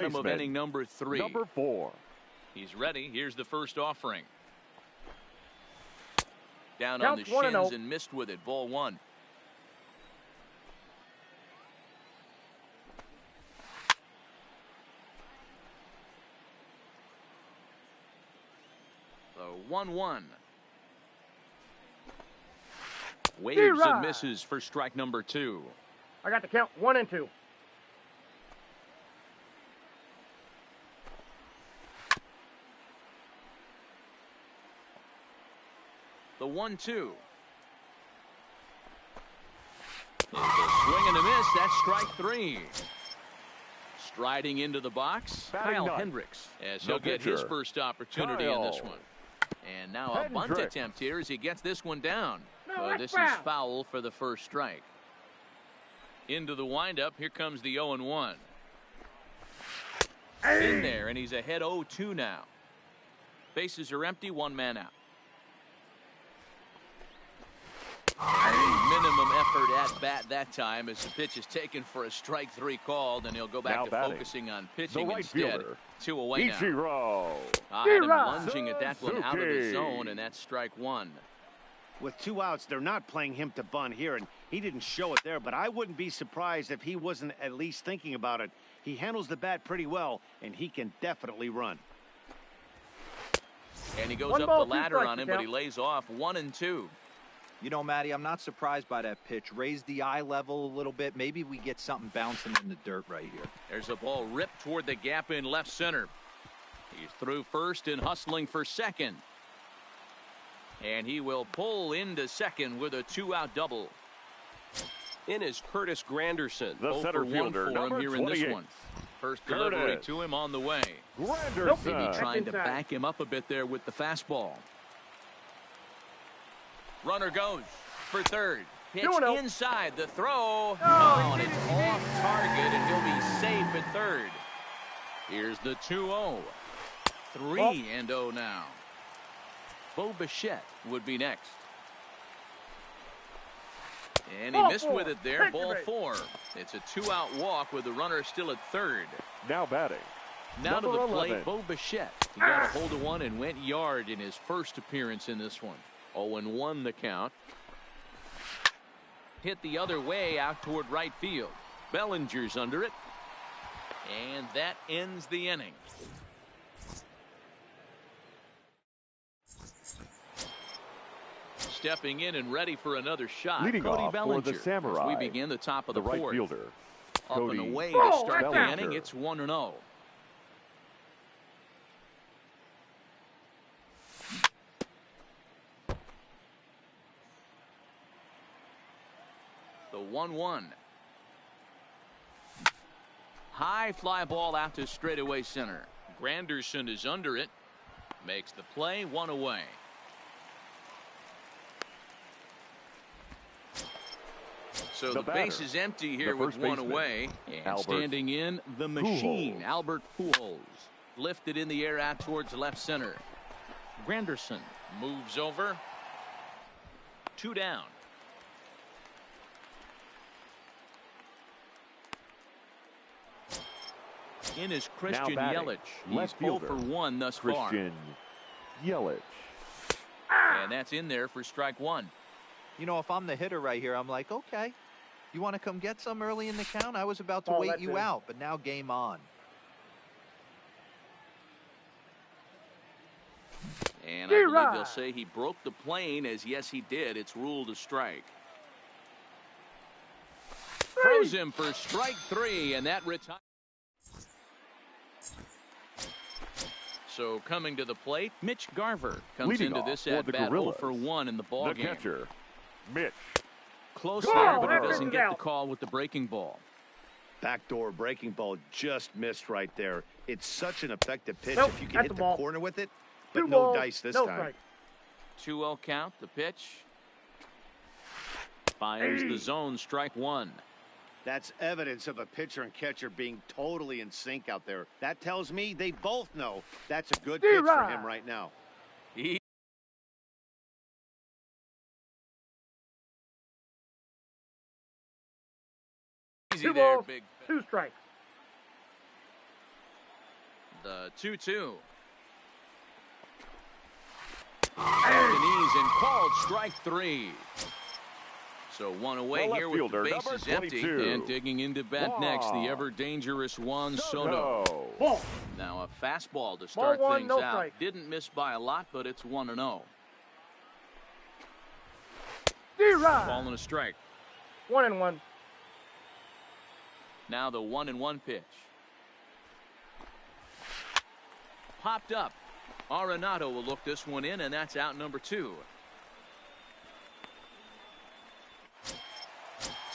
Of inning number 3. Number 4. He's ready. Here's the first offering. Down Count on the 1-0. shins and missed with it. Ball 1. The 1-1. Waves and misses for strike number 2. I got the count 1 and 2. The 1-2. It's a swing and a miss. That's strike 3. Striding into the box, Kyle Hendricks, as he'll get his first opportunity in this one. And now a bunt attempt here as he gets this one down. So this is foul for the first strike. Into the windup. Here comes the 0-1. In there, and he's ahead 0-2 now. Bases are empty. 1 man out. Minimum effort at bat that time as the pitch is taken for a strike 3 called, and he'll go back to focusing on pitching instead. 2 away now. I had him lunging at that one out of the zone, and that's strike 1. With 2 outs, they're not playing him to bunt here, and he didn't show it there, but I wouldn't be surprised if he wasn't at least thinking about it. He handles the bat pretty well, and he can definitely run. And he goes up the ladder on him, but he lays off 1-2. You know, Matty, I'm not surprised by that pitch. Raise the eye level a little bit. Maybe we get something bouncing in the dirt right here. There's a ball ripped toward the gap in left center. He's through first and hustling for second. And he will pull into second with a 2-out double. In is Curtis Granderson. The center fielder, for him here in this one. First delivery to him on the way. Granderson. Maybe trying to back him up a bit there with the fastball. Runner goes for third. Pitch inside the throw. Oh, and it's off target, and he'll be safe at third. Here's the 2-0. 3-0 now. Bo Bichette would be next. And he missed with it there. Ball 4. It's a 2-out walk with the runner still at third. Now batting. Now to the plate, Bo Bichette. He got a hold of one and went yard in his first appearance in this one. 0-1 the count. Hit the other way out toward right field. Bellinger's under it. And that ends the inning. Stepping in and ready for another shot. Leading Cody off Bellinger. for the Samurai. As we begin the top of the right fourth. Fielder. Up Cody and away to start the Bellinger. inning. It's 1-0. The 1-1. High fly ball out to straightaway center. Granderson is under it. Makes the play. 1 away. So the base is empty here with 1 away. And standing in the machine, Albert Pujols. Lifted in the air out towards left center. Granderson moves over. 2 down. In is Christian Yelich. He's 0 for 1 thus far. Christian Yelich. And that's in there for strike 1. You know, if I'm the hitter right here, I'm like, okay, you want to come get some early in the count? I was about to wait you out, but now game on. And I believe they'll say he broke the plane, as yes, he did. It's ruled a strike. Throws him for strike 3, and that retires. So coming to the plate, Mitch Garver comes Leading into this off for at bat the 0 for 1 in the ball The game. catcher, Mitch. Close there, but he doesn't get the call with the breaking ball. Backdoor breaking ball just missed right there. It's such an effective pitch if you can hit the corner with it, but no dice this time. 2-0 count, the pitch. Finds the zone, strike 1. That's evidence of a pitcher and catcher being totally in sync out there. That tells me they both know that's a good pitch for him right now. Easy there, big. 2 strikes. The 2-2. The knees and called strike 3. So one away The here with the fielder, bases number empty. 22. And digging into bat next, the ever-dangerous Juan Soto. Ball. Now a fastball to start Ball 1, things no out. strike. Didn't miss by a lot, but it's 1-0. D-Rod. Ball and a strike. 1-1. Now the 1-1 pitch. Popped up. Arenado will look this one in, and that's out number 2.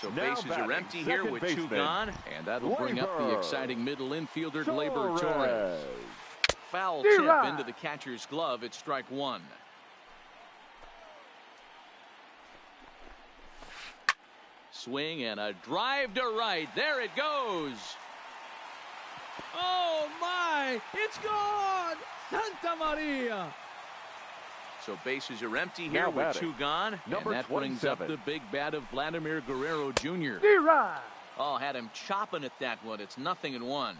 So Now bases batting, are empty here second with 2 baseman, gone, and that'll bring up the Gleyber exciting middle infielder Gleyber Torres. Torres. Foul D-Rod. tip into the catcher's glove. It's strike 1. Swing and a drive to right. There it goes. Oh my, it's gone! Santa Maria! So bases are empty here Now with batting, 2 gone, number and that brings up 27. the big bat of Vladimir Guerrero Jr. D-Rod. Oh, had him chopping at that one. It's 0-1.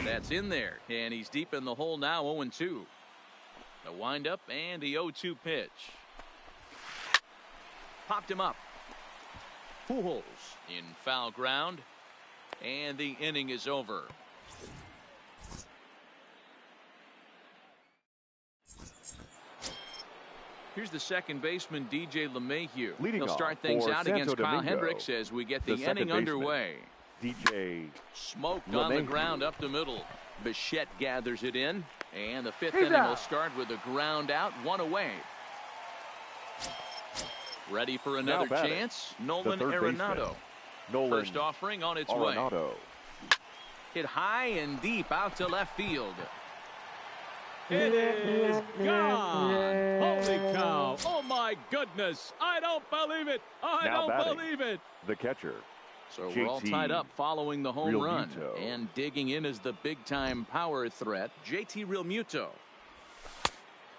That's in there, and he's deep in the hole now, 0-2. The windup and the 0-2 pitch. Popped him up. Pujols in foul ground, and the inning is over. Here's the second baseman, DJ LeMahieu. Leading He'll off start things for out Santo against Kyle Domingo, Hendricks as we get the the second inning baseman. underway. DJ Smoked on the LeMahieu. ground up the middle. Bichette gathers it in, and the 5th He's inning will out. start with a ground out, 1 away. Ready for another batting, chance? the Nolan third Arenado. baseman, Nolan First offering on its way. Arenado. Hit high and deep out to left field. It is gone! Holy cow! Oh my goodness! I don't believe it! I Now don't batting. believe it! The catcher, So we're all JT tied up following the home run. Realmuto. And digging in is the big-time power threat, JT Realmuto.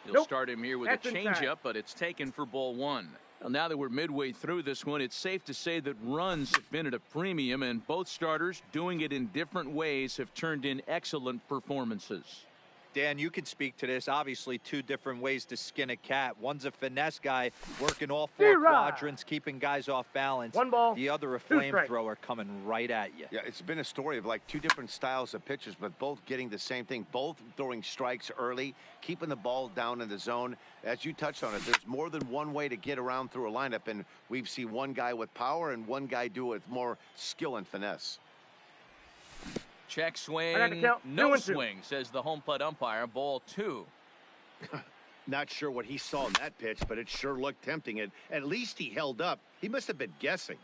He'll Nope. start him here with That's a inside. changeup, but it's taken for ball 1. Well, now that we're midway through this one, it's safe to say that runs have been at a premium, and both starters, doing it in different ways, have turned in excellent performances. Dan, you can speak to this. Obviously, 2 different ways to skin a cat. One's a finesse guy working all 4 D-Rod. quadrants, keeping guys off balance. 1 ball. The other, a 2 strikes. flamethrower coming right at you. Yeah, it's been a story of like 2 different styles of pitchers, but both getting the same thing, both throwing strikes early, keeping the ball down in the zone. As you touched on it, there's more than one way to get around through a lineup, and we've seen one guy with power and one guy do it with more skill and finesse. Check swing, I got the count. no 2-2. swing, says the home plate umpire. Ball 2. Not sure what he saw in that pitch, but it sure looked tempting. And at least he held up. He must have been guessing.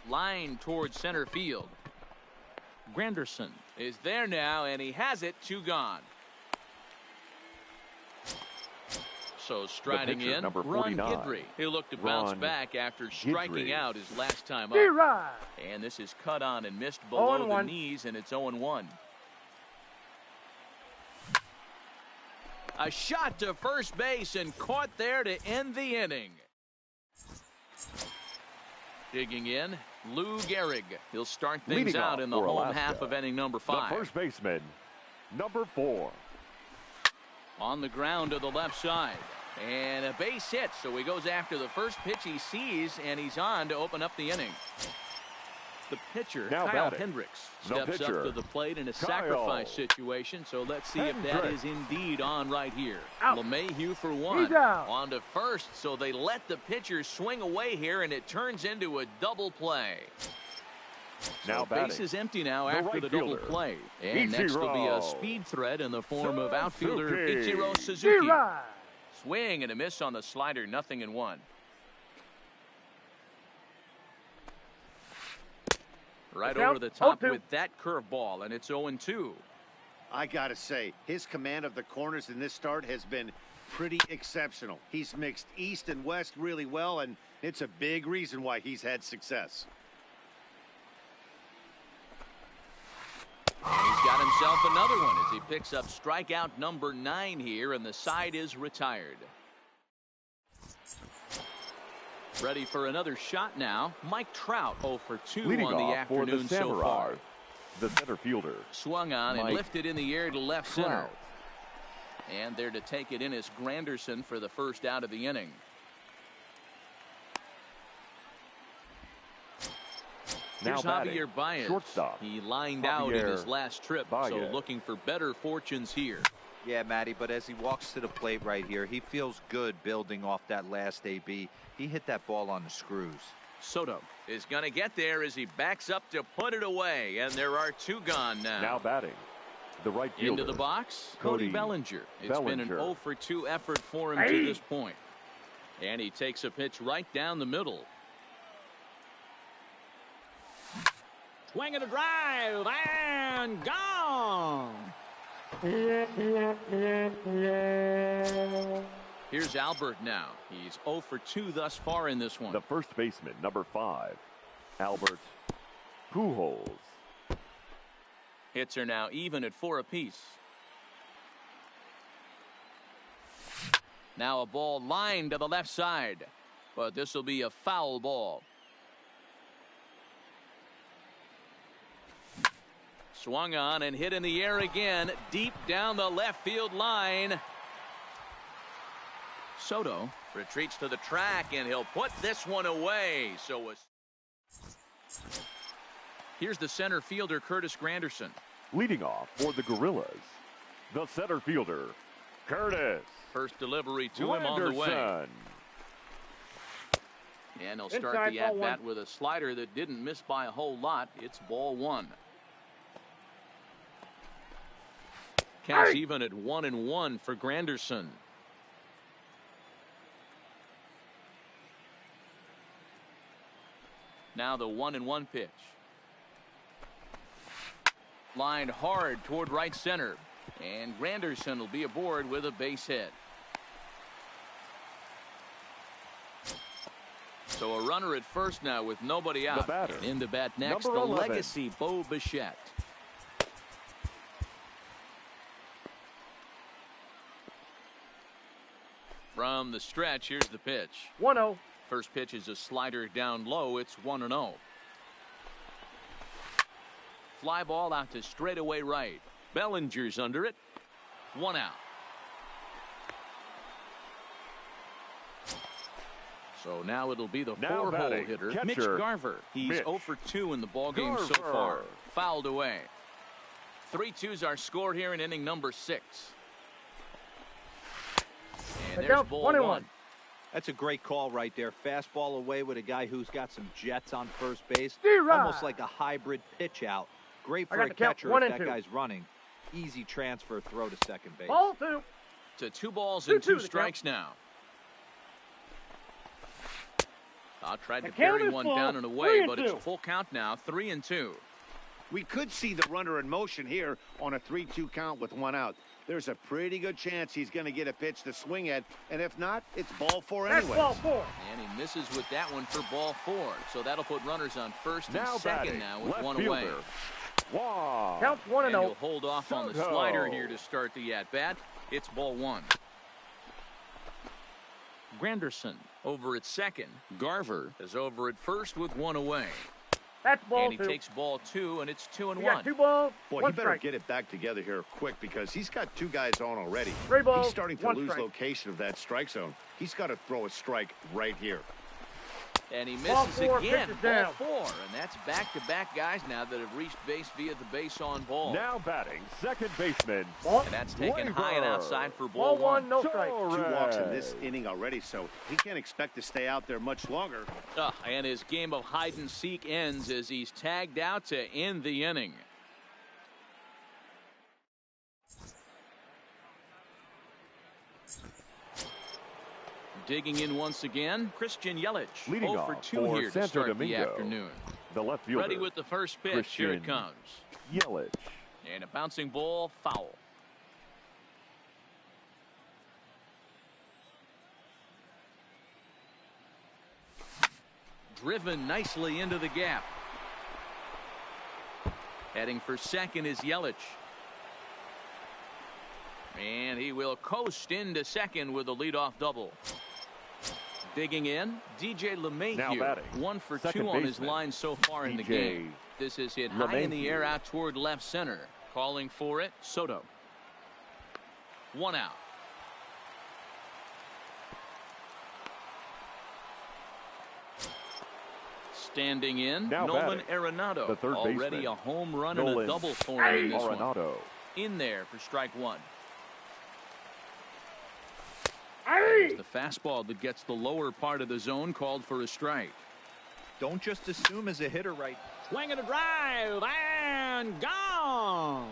Line towards center field. Granderson is there now, and he has it. 2 gone. So striding pitcher, in, number Ron 49. Guidry. He'll look to bounce Ron back after striking Guidry. out his last time up. D-Rod. And this is cut on and missed below the 0-1. knees, and it's 0-1. A shot to first base and caught there to end the inning. Digging in, Lou Gehrig. He'll start things Leading out off in the for home Alaska, half of inning number the 5. first baseman, number 4. On the ground to the left side. And a base hit, so he goes after the first pitch he sees, and he's on to open up the inning. The pitcher, Now Kyle batting, Hendricks, the steps pitcher, up to the plate in a Kyle sacrifice situation, so let's see if that Hendricks. is indeed on right here. Out. LeMahieu for 1. He's out. On to first, so they let the pitcher swing away here, and it turns into a double play. Now So batting, base is empty now the after right the double fielder, play. And next will be a Ichiro speed threat in the form of outfielder Suzuki. Ichiro Suzuki. D-Rod. Swing and a miss on the slider, 0-1. Right Count, over the top 0-2. with that curveball, and it's 0-2. I got to say, his command of the corners in this start has been pretty exceptional. He's mixed east and west really well, and it's a big reason why he's had success. And he's got himself another one as he picks up strikeout number 9 here, and the side is retired. Ready for another shot now. Mike Trout 0 for 2 Leading on the off for afternoon the so far. the center fielder. Swung on and Mike lifted in the air to left center. Trout. And there to take it in is Granderson for the first out of the inning. Now Here's batting, Javier Baez. shortstop. He lined out in his last trip, so Baez. looking for better fortunes here. Yeah, Matty, but as he walks to the plate right here, he feels good building off that last AB. He hit that ball on the screws. Soto is going to get there as he backs up to put it away, and there are 2 gone now. Now batting, the right fielder. Into the box, Cody Bellinger. It's been an 0 for 2 effort for him to this point. And he takes a pitch right down the middle. Swing and a drive, and gone. Here's Albert now. He's 0 for 2 thus far in this one. The first baseman, number 5, Albert Pujols. Hits are now even at 4 apiece. Now a ball lined to the left side, but this will be a foul ball. Swung on and hit in the air again, deep down the left field line. Soto retreats to the track, and he'll put this one away. Here's the center fielder, Curtis Granderson. Leading off for the Gorillas, the center fielder, Curtis. First delivery to him on the way. And he'll start Inside, the ball at-bat 1. with a slider that didn't miss by a whole lot. It's ball 1. Counts even at 1-1 for Granderson. Now the 1-1 pitch. Lined hard toward right center. And Granderson will be aboard with a base hit. So a runner at first now with nobody out. The batter, And in the bat next, number the 11. legacy Bo Bichette. From the stretch, here's the pitch. 1-0. First pitch is a slider down low. It's 1-0. Fly ball out to straightaway right. Bellinger's under it. 1 out. So now it'll be the 4-hole batting, hitter, catcher, Mitch Garver. He's Mitch 0 for 2 in the ballgame so Garver. far. Fouled away. 3-2s are scored here in inning number 6. And there's Count, ball 1-1. 1. That's a great call right there. Fastball away with a guy who's got some jets on first base. D-Rod. Almost like a hybrid pitch out. Great I for got a the count, catcher 1 if and that 2. guy's running. Easy transfer throw to second base. Ball 2. To 2 balls and 2 the strikes count. now. Tried to The count bury is one full. down and 3 away, and but 2. it's full count now. 3-2. We could see the runner in motion here on a 3-2 count with 1 out. There's a pretty good chance he's going to get a pitch to swing at, and if not, it's ball 4 That's anyway. ball 4. And he misses with that one for ball 4. So that'll put runners on first and Now second batting, now with left 1 fielder, away. Juan. Counts And 1-0. he'll hold off on the Soto. slider here to start the at-bat. It's ball 1. Granderson over at second. Garver is over at first with 1 away. That's ball And he 2. takes ball 2, and it's 2-1. We got 2 balls, Boy, 1 he better strike. get it back together here quick because he's got 2 guys on already. 3 balls, He's starting to 1 lose strike. location of that strike zone. He's got to throw a strike right here. And he Ball misses 4, again. pitches Ball down. 4. And that's back-to-back guys now that have reached base via the base on ball. Now batting, second baseman, Ball, And that's taken Gleyber. high and outside for ball ball 1, no strike. 2 walks in this inning already, so he can't expect to stay out there much longer. And his game of hide-and-seek ends as he's tagged out to end the inning. Digging in once again, Christian Yelich. Leading 0 for off 2 for here to Santo start the Domingo. afternoon. the left fielder. Ready with the first pitch. Here it Christian comes. Yelich. And a bouncing ball, foul. Driven nicely into the gap. Heading for second is Yelich. And he will coast into second with a leadoff double. Digging in, DJ LeMahieu. Now batting. 1 for 2 Second on his baseman, line so far in the game. This is hit high in the air out toward left center. Calling for it, Soto. 1 out. Standing in, Now Nolan batting, Arenado. the third Already baseman, a home run and Nolan a double for him in this Arenado. one. In there for strike 1. Hey! The fastball that gets the lower part of the zone called for a strike. Don't just assume as a hitter right. Swing and a drive and gone.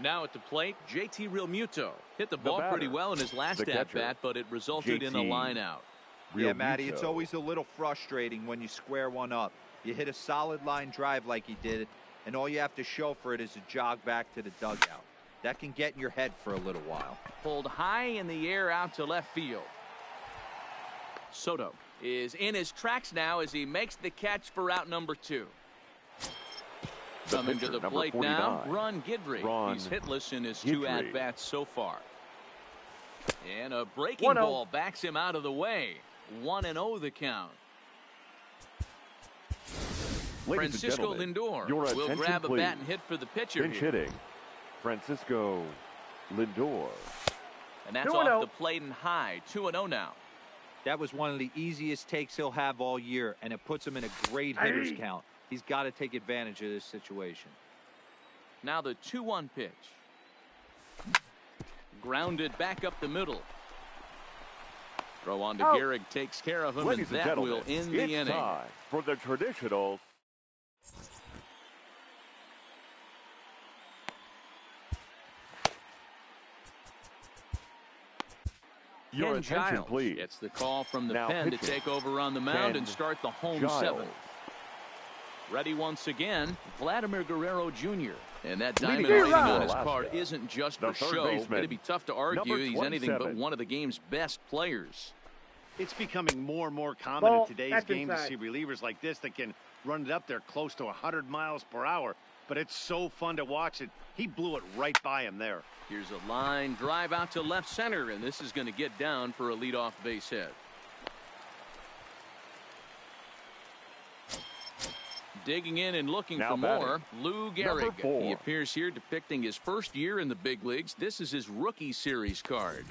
Now at the plate, JT Realmuto. Hit the ball batter, pretty well in his last the catcher, at-bat, but it resulted in a JT. line out. Yeah, Matty, it's Realmuto. always a little frustrating when you square one up. You hit a solid line drive like he did, and all you have to show for it is a jog back to the dugout. That can get in your head for a little while. Pulled high in the air out to left field. Soto is in his tracks now as he makes the catch for out number 2. Coming to pitcher, the number plate now, 49. Ron Guidry. Ron He's hitless in his Guidry. 2 at-bats so far. And a breaking 1-0. ball backs him out of the way. 1-0 the count. Ladies and Francisco gentlemen, Lindor your will attention, grab a please. bat and hit for the pitcher Pinch here. hitting, Francisco Lindor. And that's 2-0. off the plate and high. 2-0 now. That was one of the easiest takes he'll have all year, and it puts him in a great hitter's count. He's got to take advantage of this situation. Now the 2-1 pitch. Grounded back up the middle. Throw on to Gehrig takes care of him, Ladies and and that gentlemen, will end the it's inning. time for the traditional Your Ken attention, Giles please. gets the call from the Now pen to pitching, take over on the mound Ken and start the home Giles. 7th. Ready once again, Vladimir Guerrero Jr. And that Leading diamond rating off on his Alaska, card isn't just the for third show. baseman, It'd be tough to argue number he's anything but 27. one of the game's best players. It's becoming more and more common Ball, in today's that's game inside. to see relievers like this that can run it up there close to 100 miles per hour. But it's so fun to watch it. He blew it right by him there. Here's a line drive out to left center, and this is going to get down for a leadoff base hit. Digging in and looking Now for batting, more, Lou number Gehrig. 4. He appears here depicting his first year in the big leagues. This is his rookie series card.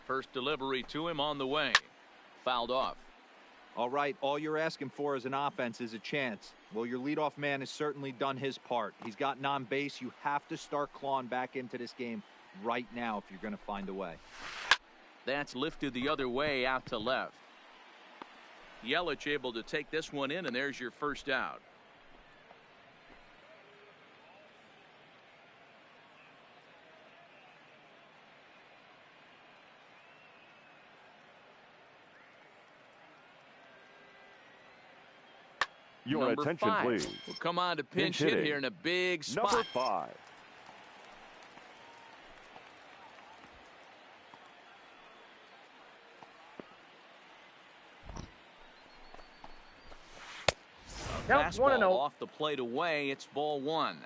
First delivery to him on the way. Fouled off. All right, all you're asking for as an offense is a chance. Well, your leadoff man has certainly done his part. He's gotten on base. You have to start clawing back into this game right now if you're going to find a way. That's lifted the other way out to left. Yelich able to take this one in, and there's your first out. Your Number attention, 5 please. will come on to pinch Pinch hit hitting, here in a big spot. Number 5. Count Fastball 1-0. off the plate away. It's ball 1.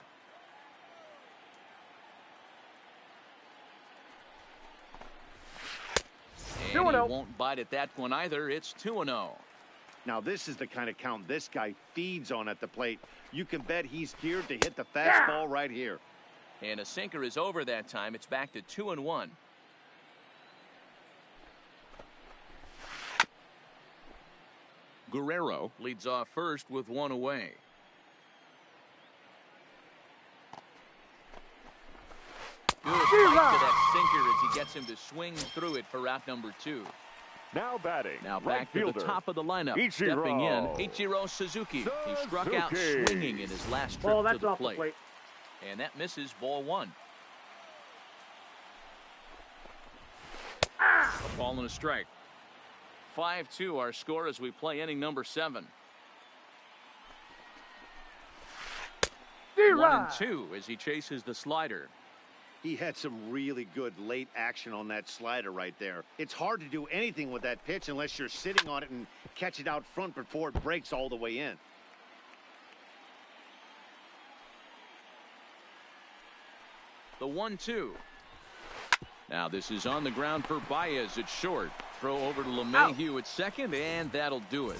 And he 2-0. won't bite at that one either. It's 2-0. Now, this is the kind of count this guy feeds on at the plate. You can bet he's geared to hit the fastball right here. And a sinker is over that time. It's back to 2-1. Guerrero leads off first with one away. Good fight to that sinker as he gets him to swing through it for route number 2. Now batting. Now right back to fielder, the top of the lineup. Ichiro. Stepping in, Ichiro Suzuki. He struck out Suzuki. swinging in his last trip Ball, to that's the off plate. the plate. And that misses ball 1. A ball and a strike. 5-2 our score as we play inning number 7. 1-2 as he chases the slider. He had some really good late action on that slider right there. It's hard to do anything with that pitch unless you're sitting on it and catch it out front before it breaks all the way in. The 1-2. Now this is on the ground for Baez at short. Throw over to LeMahieu at second, and that'll do it.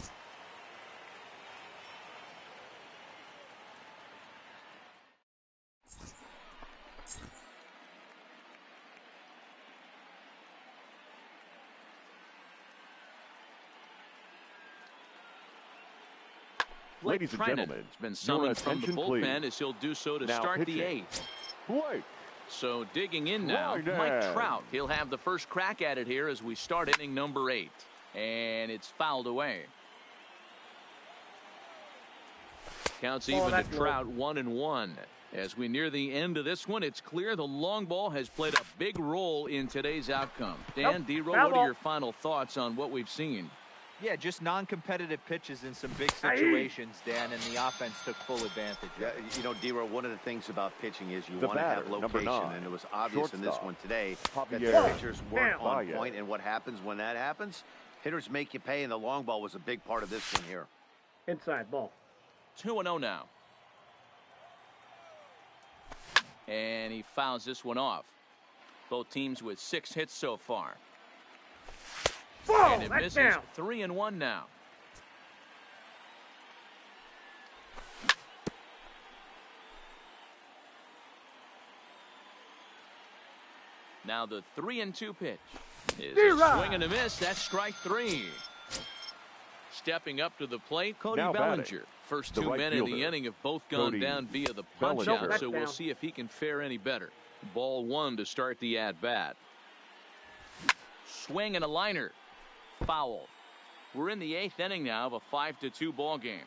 Ladies and gentlemen, has been summoned from the bullpen as he'll do so to start the eighth. Blake. So digging in now, Mike Trout. He'll have the first crack at it here as we start inning number 8. And it's fouled away. Counts even to Trout 1-1. As we near the end of this one, it's clear the long ball has played a big role in today's outcome. Dan, D-Roll, what are your final thoughts on what we've seen? Yeah, just non-competitive pitches in some big situations, Dan, and the offense took full advantage. Yeah, you know, D-Roll, one of the things about pitching is you want to have location, and it was obvious in this one today that the pitchers weren't on point, and what happens when that happens? Hitters make you pay, and the long ball was a big part of this one here. Inside ball. 2-0 now. And he fouls this one off. Both teams with 6 hits so far. And it misses. 3-1 now. Now the 3-2 pitch is a swing and a miss. That's strike 3. Stepping up to the plate, Cody Bellinger. First 2 men in the inning have both gone down via the punch out, so we'll see if he can fare any better. Ball 1 to start the at-bat. Swing and a liner. Foul. We're in the 8th inning now of a 5-2 ball game.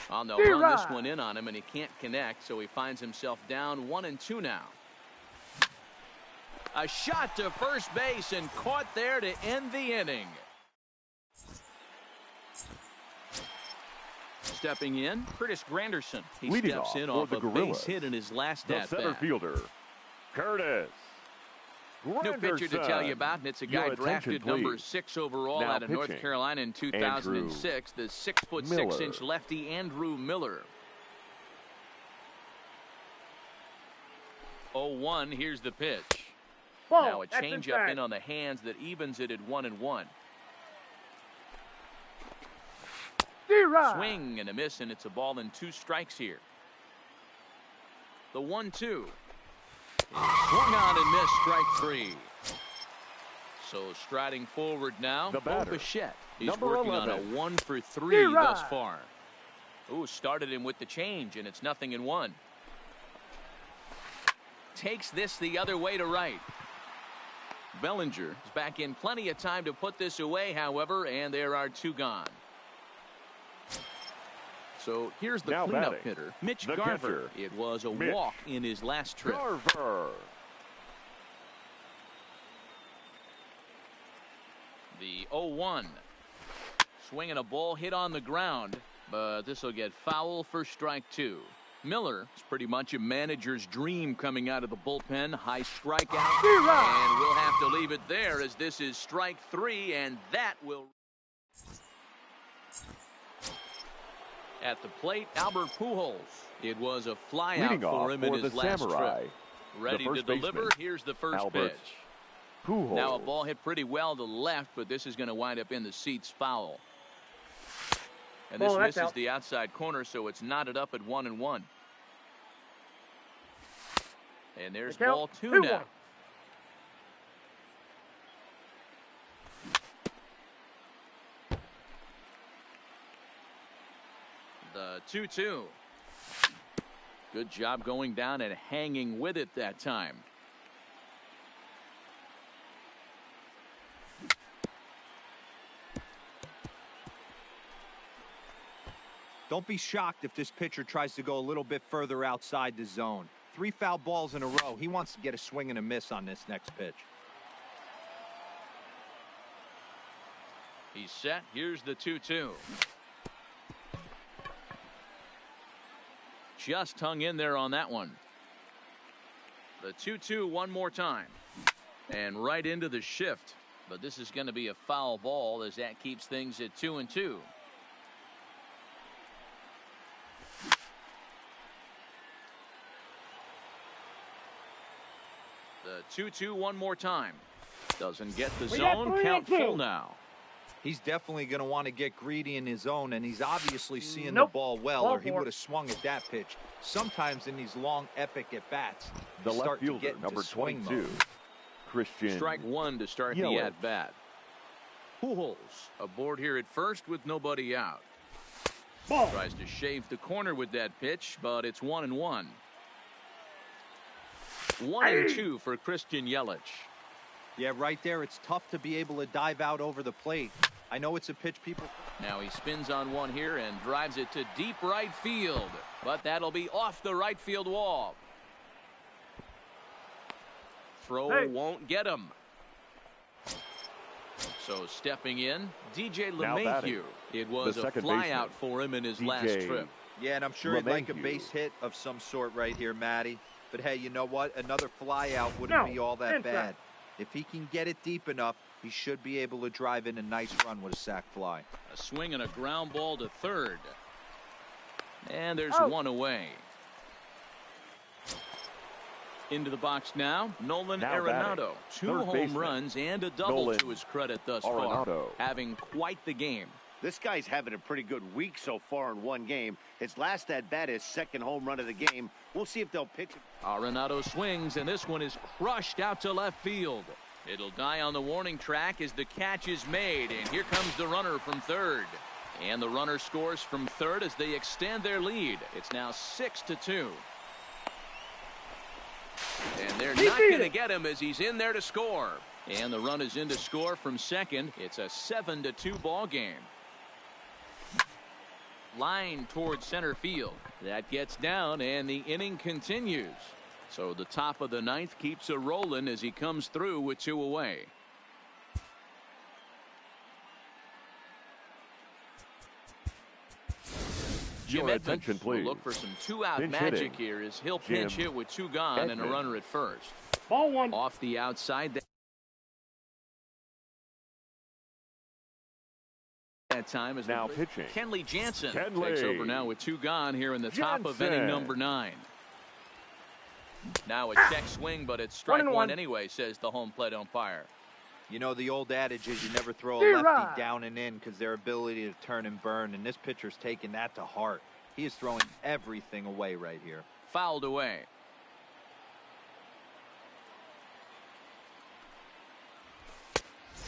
On the run this one in on him, and he can't connect, so he finds himself down 1-2 now. A shot to first base and caught there to end the inning. Stepping in, Curtis Granderson. He steps in off a base hit in his last at-bat. Center fielder, Curtis Granderson. New pitcher to tell you about, and it's a guy drafted number 6 overall out of North Carolina in 2006. The 6'6" lefty Andrew Miller. 0-1. Here's the pitch. Now a changeup in on the hands that evens it at 1-1. Swing and a miss, and it's a ball and 2 strikes here. The 1-2. Swung on and missed, strike 3. So striding forward now, Bo Bichette. He's working on a 1 for 3 thus far. Ooh, started him with the change, and it's 0-1. Takes this the other way to right. Bellinger is back in plenty of time to put this away, however, and there are 2 gone. So here's the cleanup hitter, Mitch Garver. It was a walk in his last trip. Garver. The 0-1. Swinging a ball hit on the ground, but this will get foul for strike 2. Miller is pretty much a manager's dream coming out of the bullpen. High strikeout, and we'll have to leave it there as this is strike 3, and that will... At the plate, Albert Pujols. It was a flyout for him in his last trip. Ready to deliver. Here's the first pitch. Pujols. Now a ball hit pretty well to left, but this is going to wind up in the seats foul. And this misses the outside corner, so it's knotted up at 1-1. And there's ball 2 now. The 2-2. Good job going down and hanging with it that time. Don't be shocked if this pitcher tries to go a little bit further outside the zone. 3 foul balls in a row. He wants to get a swing and a miss on this next pitch. He's set. Here's the 2-2. just hung in there on that one. The 2-2 one more time. And right into the shift. But this is going to be a foul ball as that keeps things at 2-2. The 2-2 one more time. Doesn't get the zone. Count full now. He's definitely going to want to get greedy in his zone, and he's obviously seeing the ball well, or he would have swung at that pitch. Sometimes in these long, epic at-bats, the left fielder, number 22, Christian. Strike one to start the at-bat. Pujols aboard here at first with nobody out. Ball. Tries to shave the corner with that pitch, but it's 1-1. 1-2 for Christian Yelich. Yeah, right there, it's tough to be able to dive out over the plate. I know it's a pitch people... Now he spins on one here and drives it to deep right field. But that'll be off the right field wall. Throw won't get him. So stepping in, DJ LeMahieu. It was a flyout for him in his last trip. Yeah, and I'm sure he'd like a base hit of some sort right here, Matty. But hey, you know what? Another flyout wouldn't be all that bad. If he can get it deep enough, he should be able to drive in a nice run with a sac fly. A swing and a ground ball to third. And there's one away. Into the box now, Nolan Arenado. 2 home runs and a double to his credit thus far. Having quite the game. This guy's having a pretty good week so far in one game. His last at-bat, his second home run of the game. We'll see if they'll pitch him. Arenado swings, and this one is crushed out to left field. It'll die on the warning track as the catch is made, and here comes the runner from third. And the runner scores from third as they extend their lead. It's now 6-2. And they're not going to get him as he's in there to score. And the run is in to score from second. It's a 7-2 ball game. Line towards center field. That gets down, and the inning continues. So the top of the ninth keeps a rolling as he comes through with 2 away. Your attention, please. Will look for some 2-out magic here as he'll pinch hit with 2 gone and a runner at first. Ball one. Off the outside. That time is now pitching. Kenley Jansen takes over now with 2 gone here in the top of inning number 9. Now a check swing, but it's strike one anyway, says the home plate umpire. You know, the old adage is you never throw a lefty down and in because their ability to turn and burn, and this pitcher's taking that to heart. He is throwing everything away right here. Fouled away.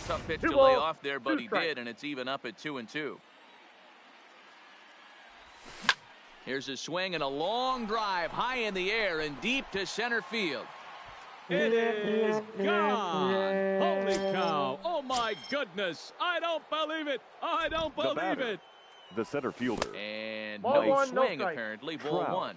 Tough pitch to lay off there, but he did, and it's even up at 2-2. Here's a swing and a long drive high in the air and deep to center field. It is gone. Holy cow. Oh, my goodness. I don't believe it. I don't believe it. The center fielder. And ball no one, swing, no apparently. Ball one.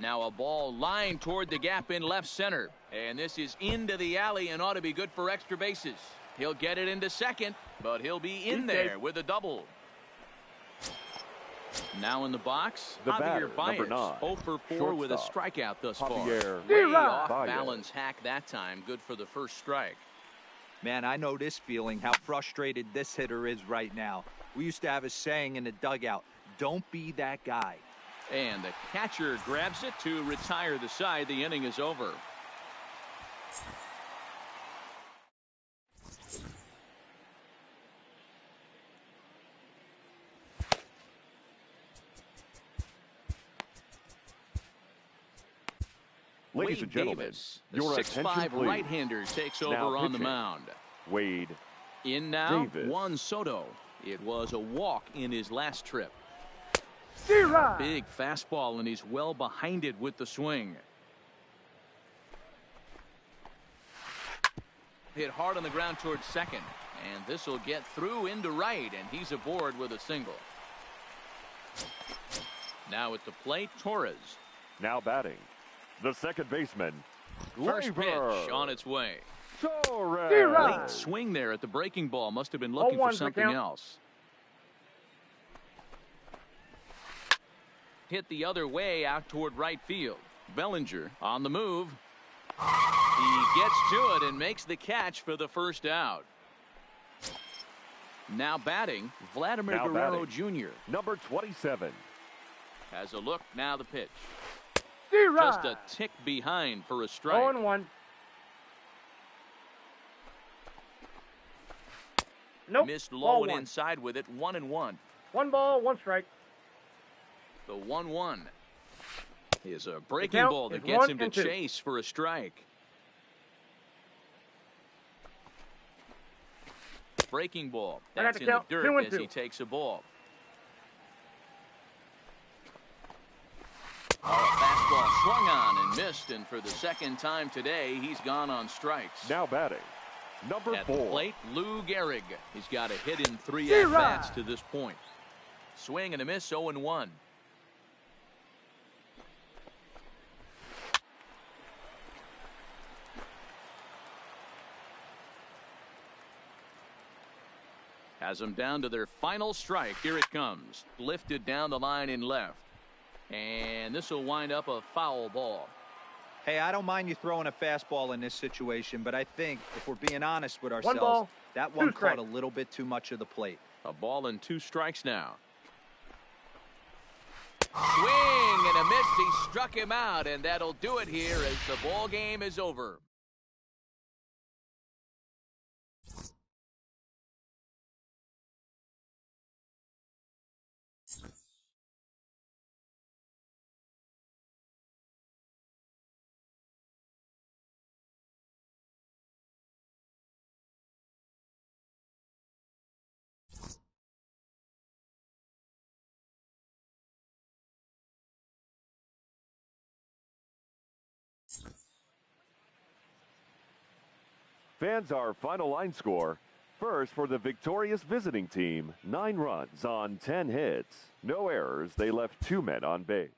Now a ball lined toward the gap in left center. And this is into the alley and ought to be good for extra bases. He'll get it into second, but he'll be in there with a double. Now in the box, the batter, Baez, 9, 0 for 4 with a strikeout thus far. Javier Way off balance hack that time. Good for the first strike. Man, I know this feeling, how frustrated this hitter is right now. We used to have a saying in the dugout, don't be that guy. And the catcher grabs it to retire the side. The inning is over. Ladies and gentlemen, Davis, your the attention, 6'5" please. right-hander takes over Now on the pitching. mound. Wade In now, Davis. Juan Soto. It was a walk in his last trip. Big fastball, and he's well behind it with the swing. Hit hard on the ground towards second, and this will get through into right, and he's aboard with a single. Now at the plate, Torres. now batting. The second baseman. First Gleyber pitch on its way. Torres. Late swing there at the breaking ball. Must have been looking for something else. hit the other way out toward right field. Bellinger on the move. He gets to it and makes the catch for the first out. Now batting, Vladimir Guerrero Jr. Number 27. Has a look. Now the pitch. D-Rod. Just a tick behind for a strike. 0-1. Nope. Missed Ball low and one. inside with it. 1-1. 1 ball, 1 strike. The 1-1 is a breaking count ball that is gets 1 him to and 2. chase for a strike. Breaking ball. That's in the count 2 dirt and as 2. he takes a ball. Fastball swung on and missed, and for the second time today, he's gone on strikes. Now batting, number At 4. the plate, Lou Gehrig. He's got a hit in 3 at-bats to this point. Swing and a miss, 0-1. Has them down to their final strike. Here it comes. Lifted down the line in left. And this will wind up a foul ball. Hey, I don't mind you throwing a fastball in this situation, but I think if we're being honest with 1 ourselves, ball, that 2 one caught strikes. a little bit too much of the plate. A ball and 2 strikes now. Swing and a miss. He struck him out, and that'll do it here as the ball game is over. Fans, our final line score. First, for the victorious visiting team, 9 runs on 10 hits. No errors. They left 2 men on base.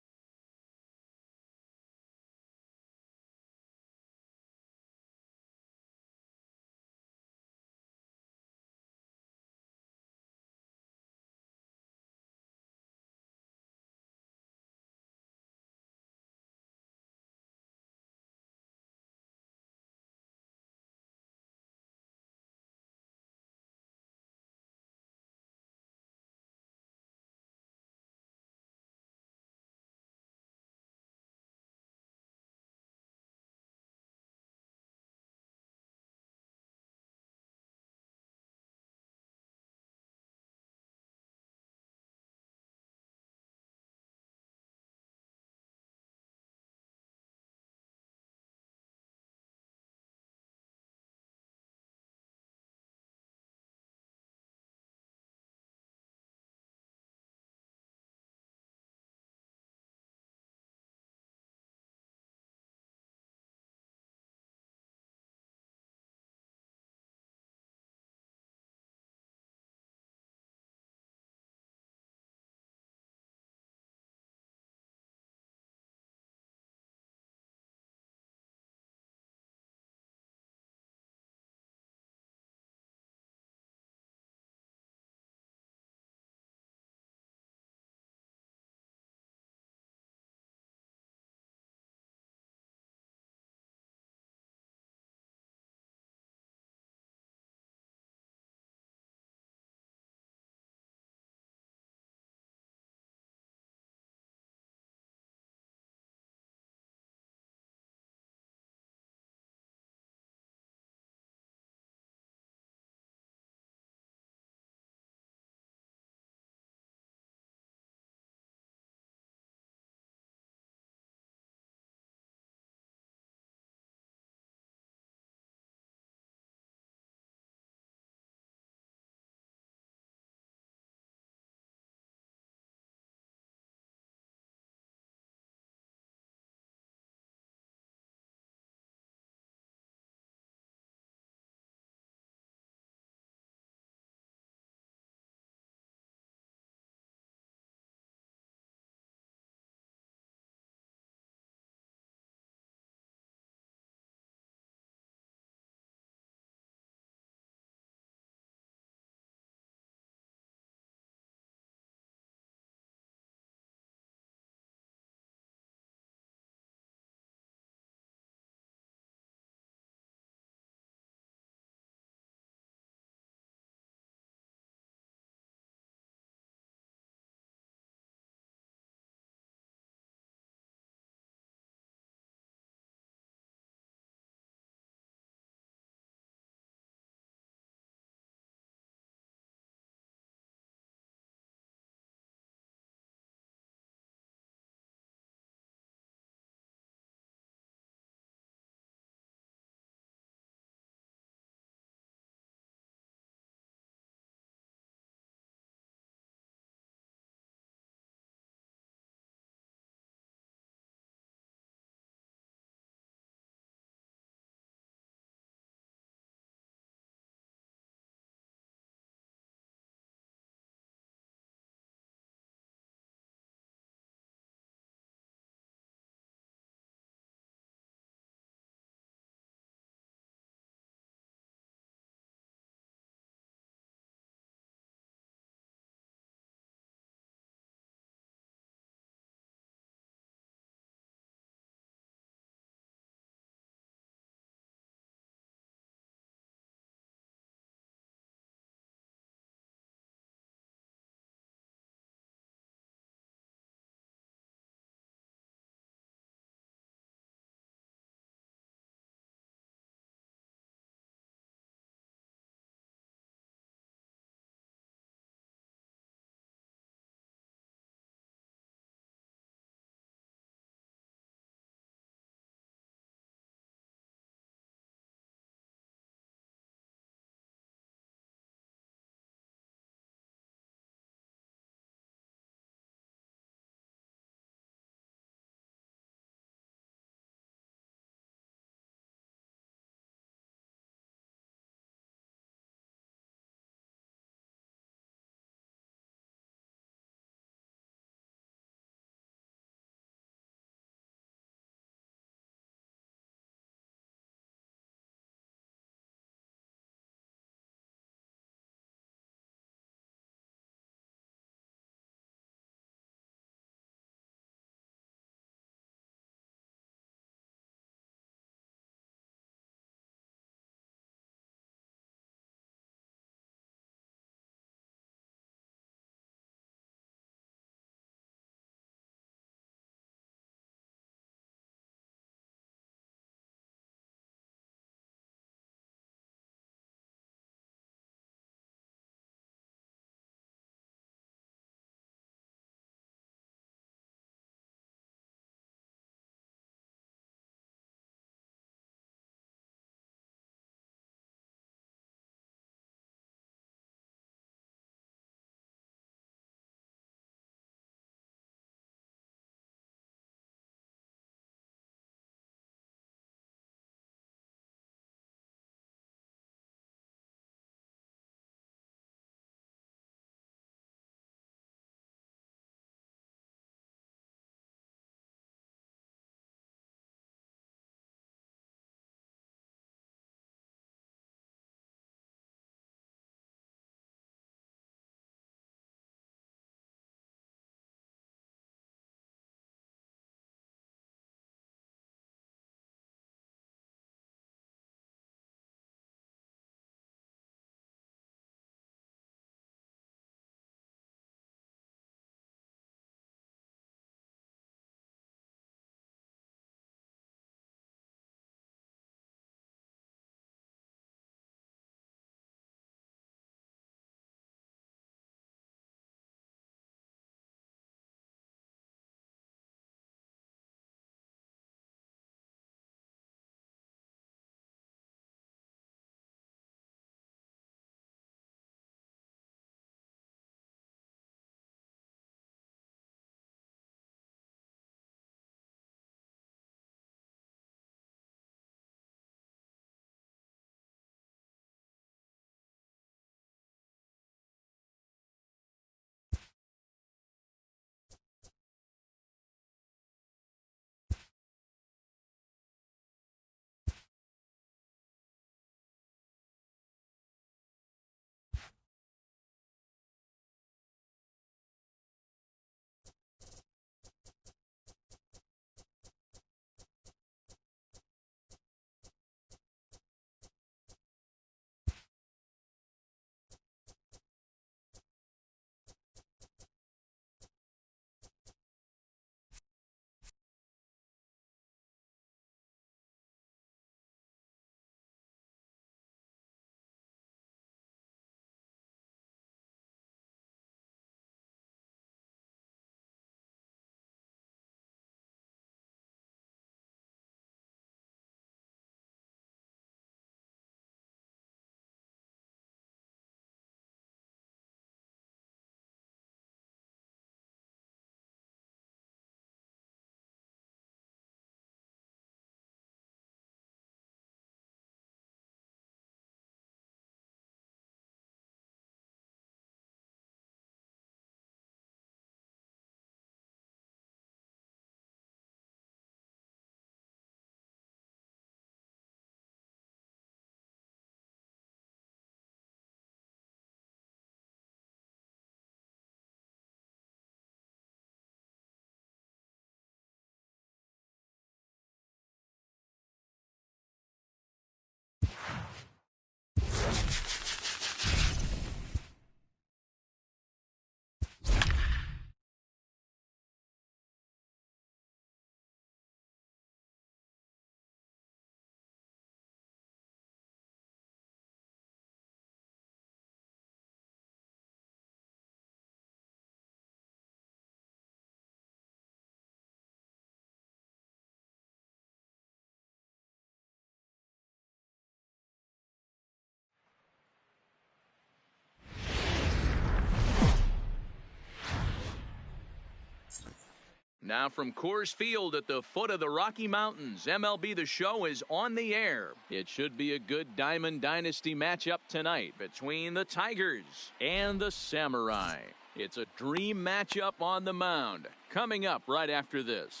Now from Coors Field at the foot of the Rocky Mountains, MLB The Show is on the air. It should be a good Diamond Dynasty matchup tonight between the Tigers and the Samurai. It's a dream matchup on the mound. Coming up right after this.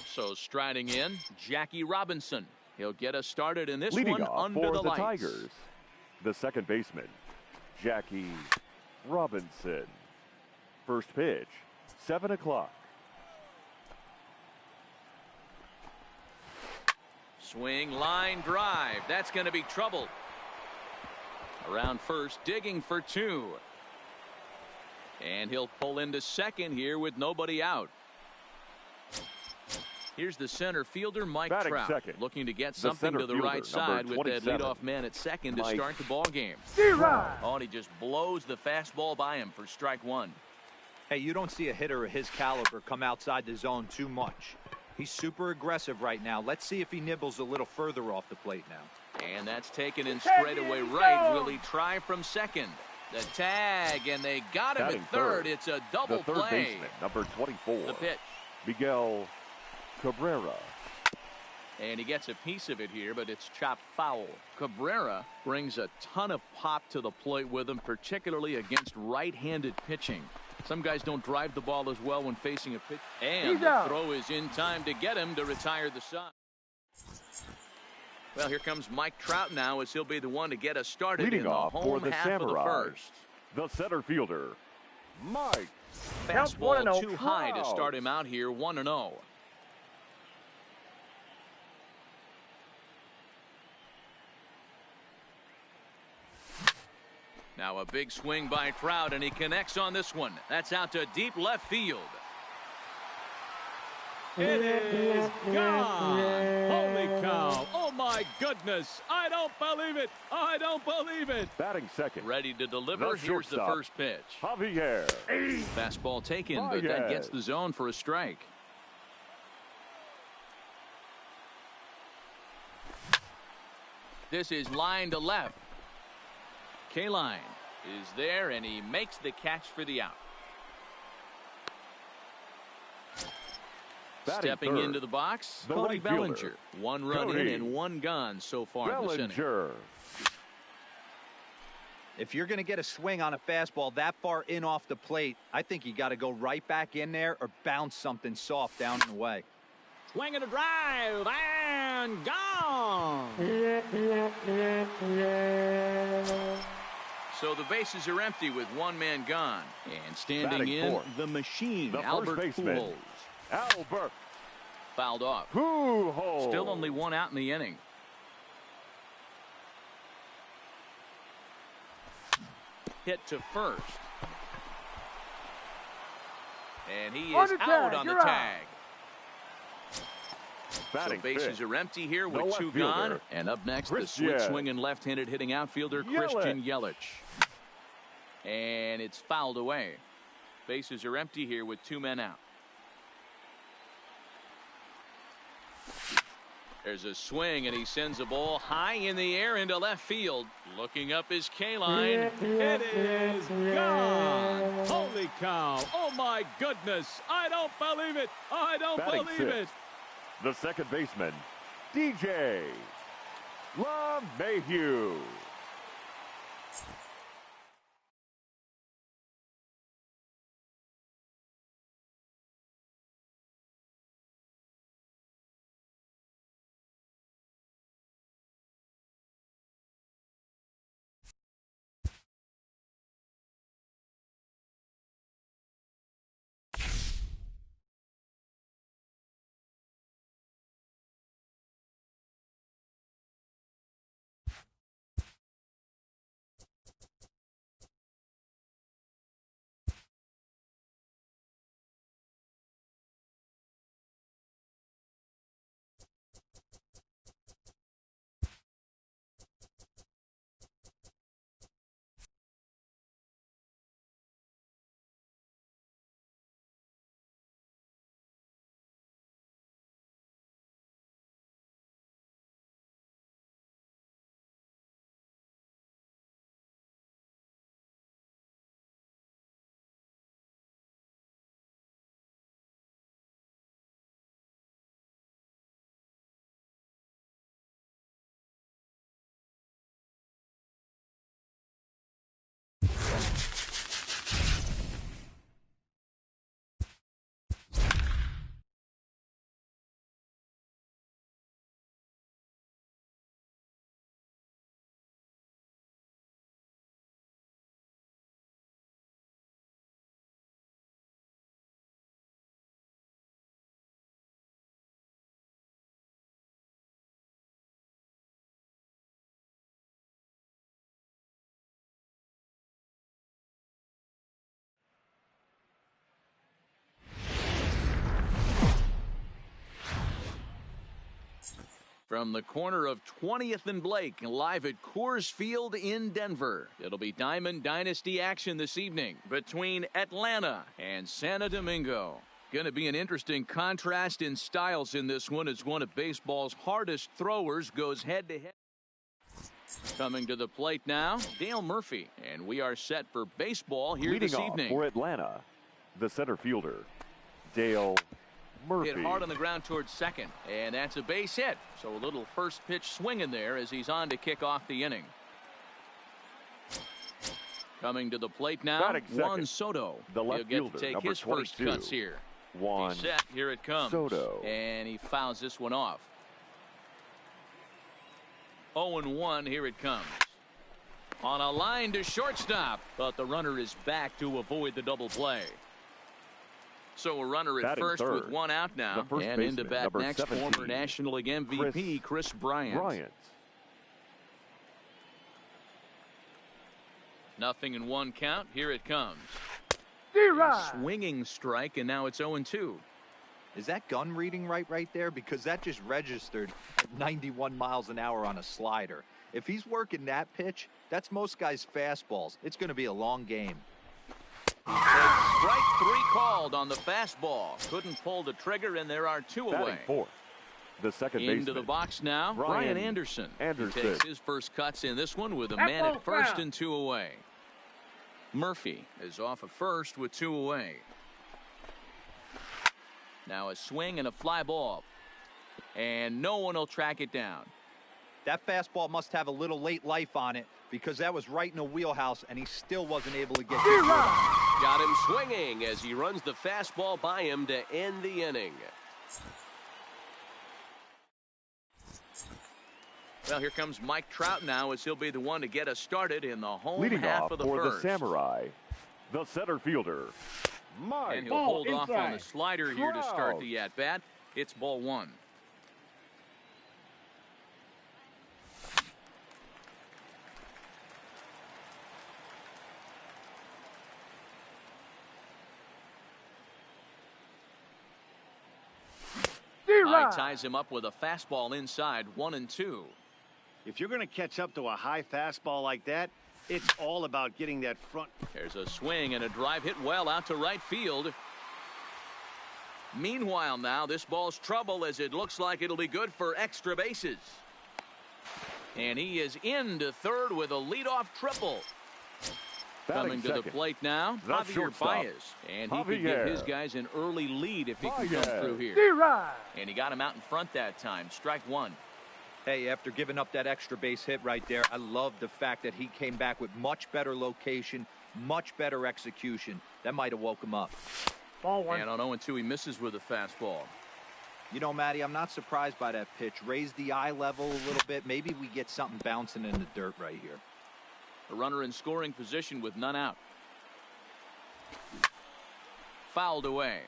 So striding in, Jackie Robinson. He'll get us started in this Leading one off under for the the lights. Tigers, the second baseman, Jackie Robinson. First pitch, 7 o'clock. Swing, line, drive. That's going to be trouble. Around first, digging for two. And he'll pull into second here with nobody out. Here's the center fielder, Mike Batting Trout, second, looking to get the something center to the fielder, right side number with that 27, leadoff man at second to Mike. start the ball game. D-Rod. Oh, and he just blows the fastball by him for strike one. Hey, you don't see a hitter of his caliber come outside the zone too much. He's super aggressive right now. Let's see if he nibbles a little further off the plate now. And that's taken in straight away right. Will he try from second? The tag, and they got him Batting at third. It's a double the third play. baseman, number 24, The pitch. Miguel Cabrera. And he gets a piece of it here, but it's chopped foul. Cabrera brings a ton of pop to the plate with him, particularly against right-handed pitching. Some guys don't drive the ball as well when facing a pitch. And the throw is in time to get him to retire the side. Well, here comes Mike Trout now, as he'll be the one to get us started Leading in the off for home the half of the Samurai, first. the center fielder, Mike. Counts Fastball 1-0. too high to start him out here, 1-0. Now a big swing by Trout, and he connects on this one. That's out to deep left field. It is gone. Holy cow. Oh, my goodness. I don't believe it. I don't believe it. Batting second, Ready to deliver. The Here's the shortstop. first pitch. Javier. Fastball taken, but that gets the zone for a strike. This is line to left. K-line is there, and he makes the catch for the out. Batting Stepping third, into the box, the Cody right fielder, Bellinger. One run in Cody and one gone so far this inning. Bellinger. If you're going to get a swing on a fastball that far in off the plate, I think you got to go right back in there or bounce something soft down and away. Swing and a drive, and gone. So the bases are empty with one man gone. And standing Batting in, fourth, the machine, the first Albert baseman, Pujols. Albert Fouled off. Pujols. Still only one out in the inning. Hit to first. And he is out on the tag. Batting So bases fifth, are empty here the with two left gone. fielder, And up next, the Christian switch swinging left-handed hitting outfielder, Christian Yelich. And it's fouled away. Bases are empty here with two men out. There's a swing, and he sends a ball high in the air into left field. Looking up his K-line. It is gone. Holy cow. Oh, my goodness. I don't believe it. I don't Batting believe it. sixth, the second baseman, DJ LeMahieu. From the corner of 20th and Blake, live at Coors Field in Denver. It'll be Diamond Dynasty action this evening between Atlanta and Santo Domingo. Going to be an interesting contrast in styles in this one as one of baseball's hardest throwers goes head-to-head. Coming to the plate now, Dale Murphy. And we are set for baseball here this evening. Leading off for Atlanta, the center fielder, Dale Murphy. Hit hard on the ground towards second, and that's a base hit. So a little first pitch swing in there as he's on to kick off the inning. Coming to the plate now, Juan Soto. The left He'll get to take his 22. first cuts here. Juan He's set. Here it comes. Soto. And he fouls this one off. 0-1, here it comes. On a line to shortstop, but the runner is back to avoid the double play. So a runner at first with one out now. And into bat next, 17, former National League MVP Chris Bryant. 0-1 count. Here it comes. Swinging strike, and now it's 0-2. Is that gun reading right there? Because that just registered at 91 miles an hour on a slider. If he's working that pitch, that's most guys' fastballs. It's going to be a long game. Strike 3 called on the fastball. Couldn't pull the trigger, and there are 2 away. Fourth, the second baseman. Into the box now, Brian Anderson. He takes his first cuts in this one with a man at first and 2 away. Murphy is off of first with 2 away. Now a swing and a fly ball. And no one will track it down. That fastball must have a little late life on it because that was right in the wheelhouse and he still wasn't able to get it. Got him swinging as he runs the fastball by him to end the inning. Well, here comes Mike Trout now as he'll be the one to get us started in the home Leading half off of the for first. the Samurai, the center fielder, Mike. And he'll hold off on the slider here to start the at-bat. It's ball 1. Ties him up with a fastball inside, 1-2. If you're going to catch up to a high fastball like that, it's all about getting that front. There's a swing and a drive hit well out to right field. Meanwhile now, this ball's trouble as it looks like it'll be good for extra bases. And he is into third with a leadoff triple. Coming to the plate now, Javier Baez. And he could give his guys an early lead if he can come through here. And he got him out in front that time. Strike 1. Hey, after giving up that extra base hit right there, I love the fact that he came back with much better location, much better execution. That might have woke him up. Ball 1. And on 0-2, he misses with a fastball. You know, Matty, I'm not surprised by that pitch. Raise the eye level a little bit. Maybe we get something bouncing in the dirt right here. A runner in scoring position with none out. Fouled away.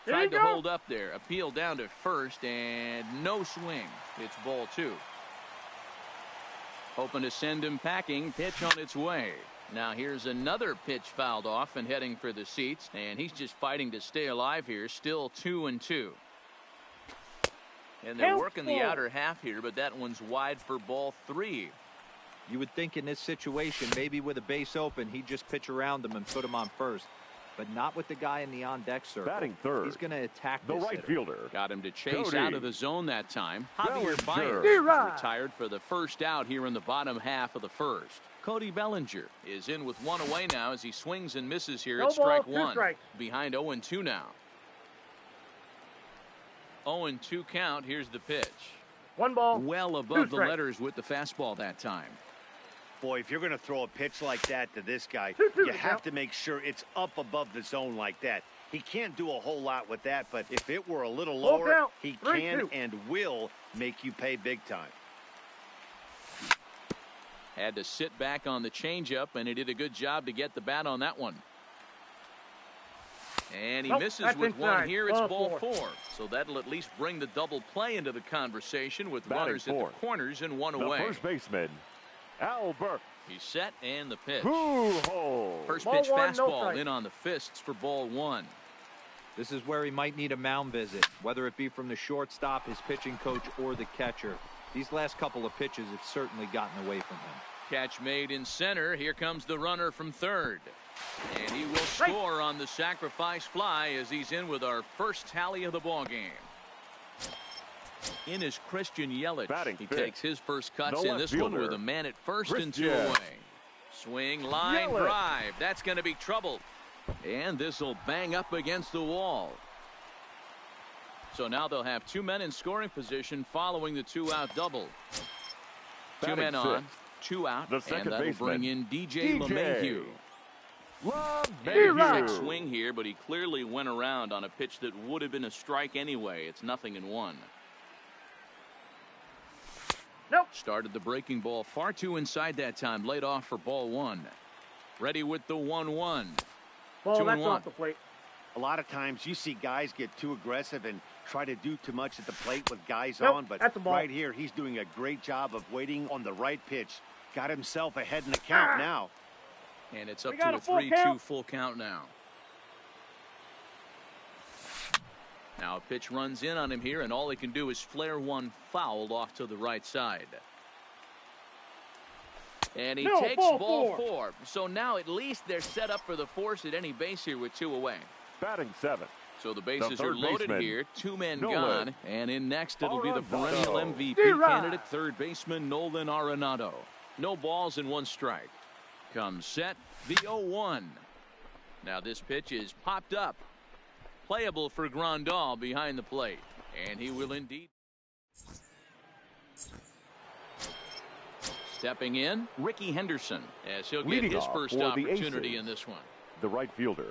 Tried to hold up there. Appeal down to first and no swing. It's ball 2. Hoping to send him packing. Pitch on its way. Now here's another pitch fouled off and heading for the seats. And he's just fighting to stay alive here. Still 2-2. And they're working the outer half here, but that one's wide for ball 3. You would think in this situation, maybe with a base open, he'd just pitch around him and put him on first. But not with the guy in the on-deck circle. Batting third. He's going to attack the right fielder. Got him to chase out of the zone that time. Bellinger. Javier Baez retired for the first out here in the bottom half of the first. Cody Bellinger is in with 1 away now as he swings and misses here at strike 1. Behind 0-2 now. 0-2 count. Here's the pitch. 1 ball. Well above the letters with the fastball that time. Boy, if you're going to throw a pitch like that to this guy, you have to make sure it's up above the zone like that. He can't do a whole lot with that, but if it were a little lower, he can and will make you pay big time. Had to sit back on the changeup, and he did a good job to get the bat on that one. And he misses with one here. It's ball 4. So that'll at least bring the double play into the conversation with runners at the corners and 1 away. The first baseman, Albert He's set and the pitch. First Ball pitch one, no fastball strike. in on the fists for ball one. This is where he might need a mound visit, whether it be from the shortstop, his pitching coach, or the catcher. These last couple of pitches have certainly gotten away from him. Catch made in center. Here comes the runner from third. And he will score on the sacrifice fly as he's in with our first tally of the ball game. In is Christian Yelich. He takes his first cuts in this one with a man at first and 2 away. Swing, line, drive. That's going to be trouble. And this will bang up against the wall. So now they'll have 2 men in scoring position following the 2-out double. 2 men on, 2 out, and that'll bring in DJ LeMahieu. Big swing here, but he clearly went around on a pitch that would have been a strike anyway. It's 0-1. Nope. Started the breaking ball far too inside that time. Laid off for ball one. Ready with the 1-1. Ball, 2-1. that's off the plate. A lot of times you see guys get too aggressive and try to do too much at the plate with guys Nope, on, but that's a ball. right here he's doing a great job of waiting on the right pitch. Got himself ahead in the count now. And it's up We got to a a full 3-2 count. full count now. Now a pitch runs in on him here, and all he can do is flare one foul off to the right side. And he takes ball four. So now at least they're set up for the force at any base here with 2 away. Batting 7. So the bases are third loaded baseman, here. 2 men Nolan gone. And in next it'll be the perennial Arenado. MVP D-Rod. candidate, third baseman Nolan Arenado. No balls and 1 strike. Comes set, the 0-1. Now this pitch is popped up. Playable for Grandal behind the plate. And he will indeed. Stepping in, Ricky Henderson, as he'll get Leading his off first for the opportunity Aces. in this one. The right fielder,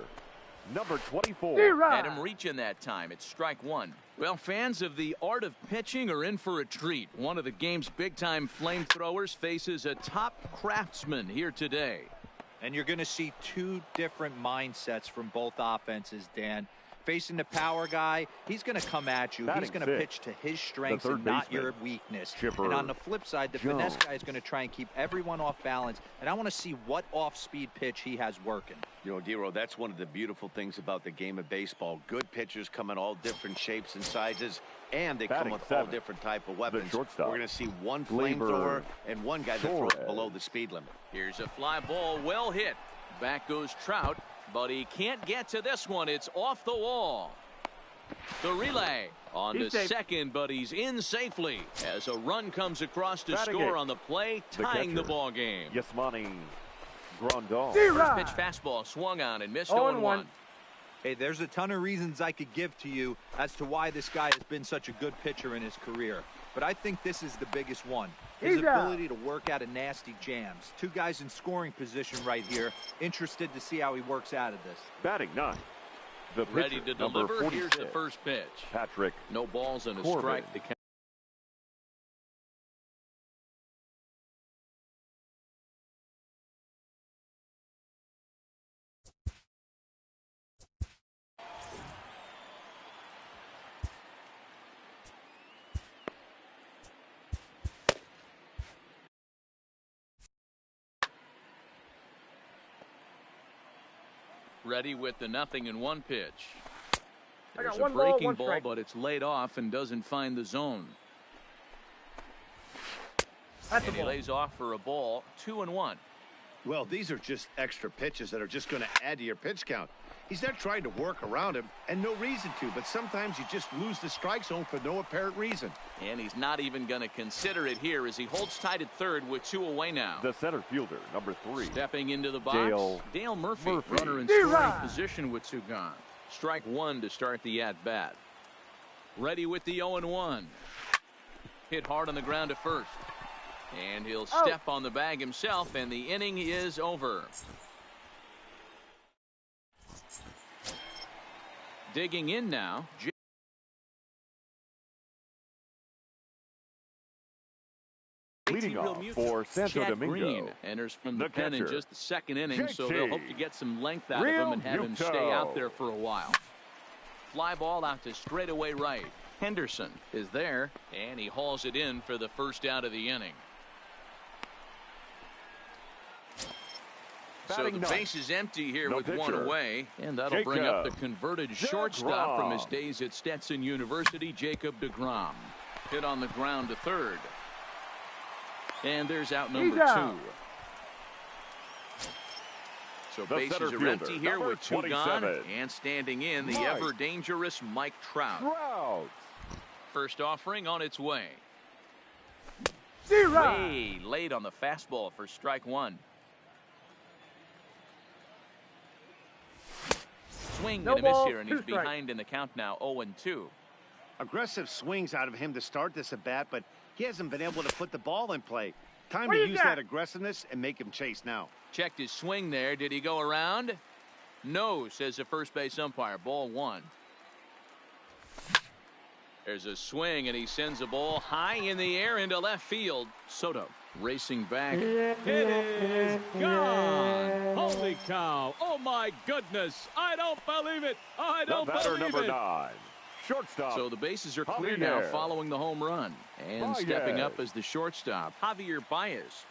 number 24. Had him reaching that time. It's strike 1. Well, fans of the art of pitching are in for a treat. One of the game's big-time flamethrowers faces a top craftsman here today. And you're going to see 2 different mindsets from both offenses, Dan. Facing the power guy, he's going to come at you. Batting He's going to 6. pitch to his strengths third and not baseman, your weakness. Chipper And on the flip side, the finesse Jones. guy is going to try and keep everyone off balance. And I want to see what off-speed pitch he has working. You know, Dero, that's one of the beautiful things about the game of baseball. Good pitchers come in all different shapes and sizes, and they Batting come with all 7. different type of weapons. shortstop, We're going to see one Gleyber flamethrower and one guy that throws Torres. below the speed limit. Here's a fly ball, well hit. Back goes Trout, but he can't get to this one. It's off the wall. The relay on He's to safe. second, but he's in safely as a run comes across to Batting score 8. on the play, The tying the catcher. ball game. Yasmani Grandal. First pitch fastball swung on and missed 0-1. Hey, there's a ton of reasons I could give to you as to why this guy has been such a good pitcher in his career. But I think this is the biggest one. His ability to work out of nasty jams. 2 guys in scoring position right here. Interested to see how he works out of this. Batting 9. The pitcher, Ready to number deliver. 46. Here's the first pitch. Patrick No balls and a Corbin. strike to count. Ready with the 0-1 pitch. I There's got a 1 ball, breaking 1 ball, strike. but it's laid off and doesn't find the zone. That's a And he ball. lays off for a ball, 2-1. Well, these are just extra pitches that are just going to add to your pitch count. He's not trying to work around him, and no reason to, but sometimes you just lose the strike zone for no apparent reason. And he's not even going to consider it here as he holds tight at third with 2 away now. The center fielder, number 3. Stepping into the box, Dale Murphy. Runner in scoring position with 2 gone. Strike 1 to start the at-bat. Ready with the 0-1. Hit hard on the ground to first. And he'll step on the bag himself, and the inning is over. Digging in now. Leading off for Santo Chad Domingo. Green enters from the The pen in catcher, just the second inning, so JT. they'll hope to get some length out of him and have him Realmuto. stay out there for a while. Fly ball out to straightaway right. Henderson is there, and he hauls it in for the first out of the inning. So the base is empty here with one away, and that'll bring up the converted shortstop from his days at Stetson University, Jacob DeGrom. Hit on the ground to third. And there's out number 2. So bases are empty here with 2 gone, and standing in the ever-dangerous Mike Trout. First offering on its way. Way late on the fastball for strike 1. Swing and a miss here, and he's behind in the count now, 0-2. Aggressive swings out of him to start this at bat, but he hasn't been able to put the ball in play. Time to use that aggressiveness and make him chase now. Checked his swing there. Did he go around? No, says the first base umpire. Ball 1. There's a swing, and he sends a ball high in the air into left field. Soto racing back. It is gone. Holy cow. Oh, my goodness. I don't believe it. I don't believe number it. 9. Shortstop. So the bases are clear now following the home run. And stepping up as the shortstop, Javier Baez.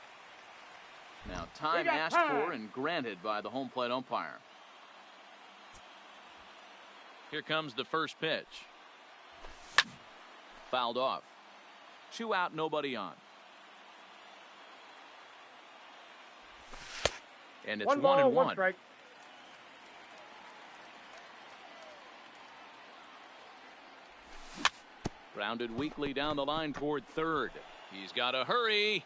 Now time asked for and granted by the home plate umpire. Here comes the first pitch. Fouled off. 2 out, nobody on. And it's 1-1. 1 strike. Grounded weakly down the line toward third. He's got to hurry.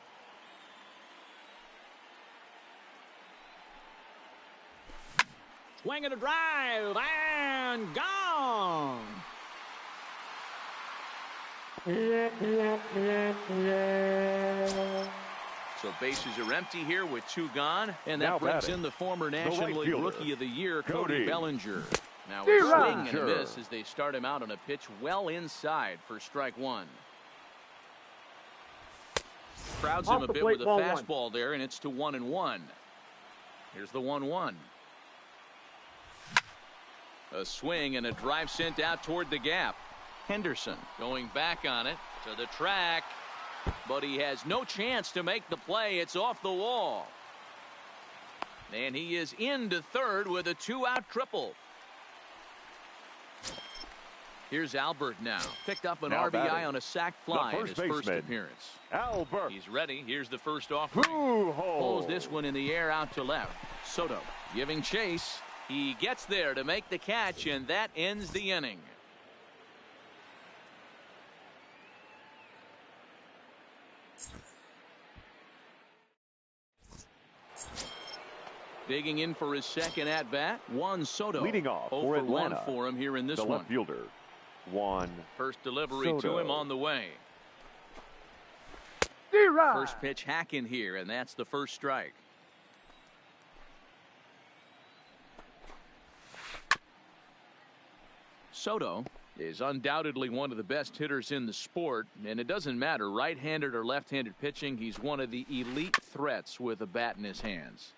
Swing and a drive and gone. So bases are empty here with 2 gone, and that brings in the former National League Rookie of the Year, Cody Bellinger. Now a swing and a miss as they start him out on a pitch well inside for strike 1. Crowds him a bit with a fastball there, and it's to 1-1. Here's the 1-1. A swing and a drive sent out toward the gap. Henderson going back on it to the track, but he has no chance to make the play. It's off the wall. And he is into third with a 2-out triple. Here's Albert now. Picked up an RBI on a sac fly in his first appearance. Albert. He's ready. Here's the first offering. Pulls this one in the air out to left. Soto giving chase. He gets there to make the catch, and that ends the inning. Digging in for his second at-bat, Juan Soto. Leading off for Atlanta. 0 for 1 for him here in this the one. left fielder, Juan First delivery Soto. to him on the way. First pitch hacking here, and that's the first strike. Soto is undoubtedly one of the best hitters in the sport, and it doesn't matter right-handed or left-handed pitching. He's one of the elite threats with a bat in his hands.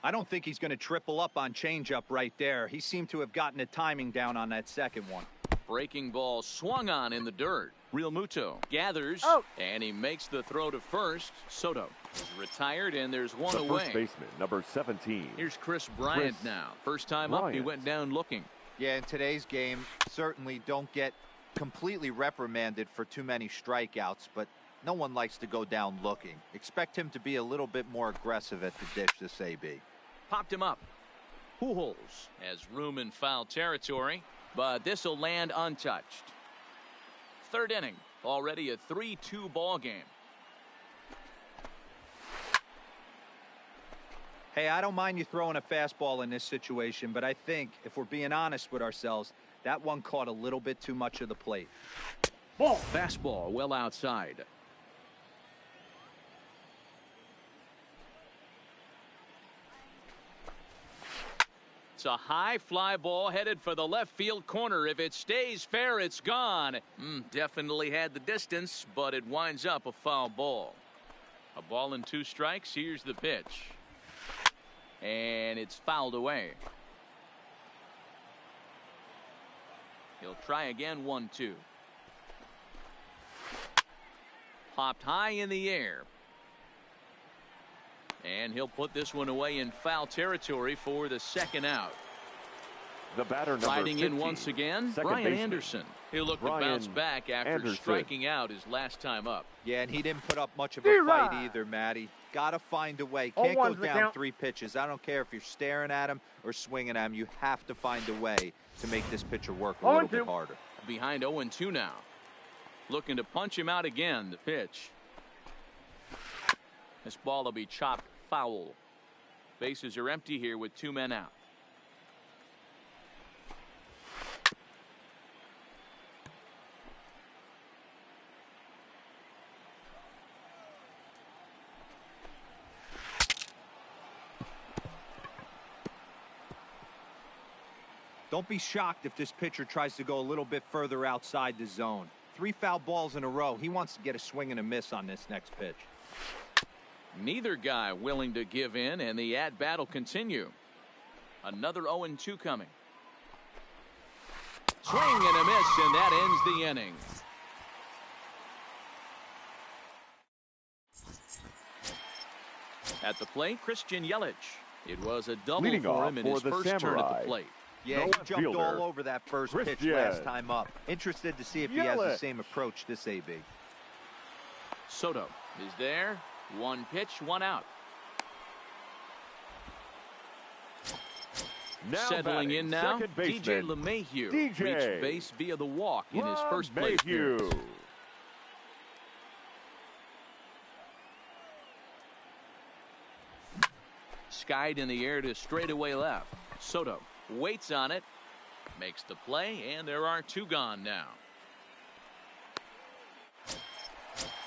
I don't think he's going to triple up on changeup right there. He seemed to have gotten the timing down on that second one. Breaking ball swung on in the dirt. Real Muto gathers, and he makes the throw to first. Soto is retired, and there's one away. First baseman, number 17. Here's Chris Bryant now. First time up, he went down looking. Yeah, in today's game, certainly don't get completely reprimanded for too many strikeouts, but no one likes to go down looking. Expect him to be a little bit more aggressive at the dish this AB. Popped him up. Pujols has room in foul territory, but this will land untouched. Third inning, already a 3-2 ball game. Hey, I don't mind you throwing a fastball in this situation, but I think if we're being honest with ourselves, that one caught a little bit too much of the plate. Ball. Fastball well outside. It's a high fly ball headed for the left field corner. If it stays fair, it's gone. Definitely had the distance, but it winds up a foul ball. A ball and 2 strikes. Here's the pitch. And it's fouled away. He'll try again, 1-2. Popped high in the air. And he'll put this one away in foul territory for the second out. The batter number Riding 50, in once again, second Brian baseman. Anderson. He'll look to Brian bounce back after Anderson. striking out his last time up. Yeah, and he didn't put up much of a fight either, Matty. Got to find a way. Can't go down 3 pitches. I don't care if you're staring at him or swinging at him. You have to find a way to make this pitcher work a little bit harder. Behind 0-2 now. Looking to punch him out again. The pitch. This ball will be chopped foul. Bases are empty here with 2 men out. Don't be shocked if this pitcher tries to go a little bit further outside the zone. 3 foul balls in a row. He wants to get a swing and a miss on this next pitch. Neither guy willing to give in, and the at-bat will continue. Another 0-2 coming. Swing and a miss, and that ends the inning. At the plate, Christian Yelich. It was a double Leading for off him in for his the first turn at the plate. Yeah, No he jumped fielder. all over that first pitch Christian last time up. Interested to see if he has the Yelich. same approach this AB. Soto is there. 1 pitch, 1 out. Now Settling batting, in now, second DJ baseman, LeMahieu DJ reached base via the walk in his first place appearance. LeMahieu. Skied in the air to straightaway left. Soto waits on it, makes the play, and there are 2 gone now.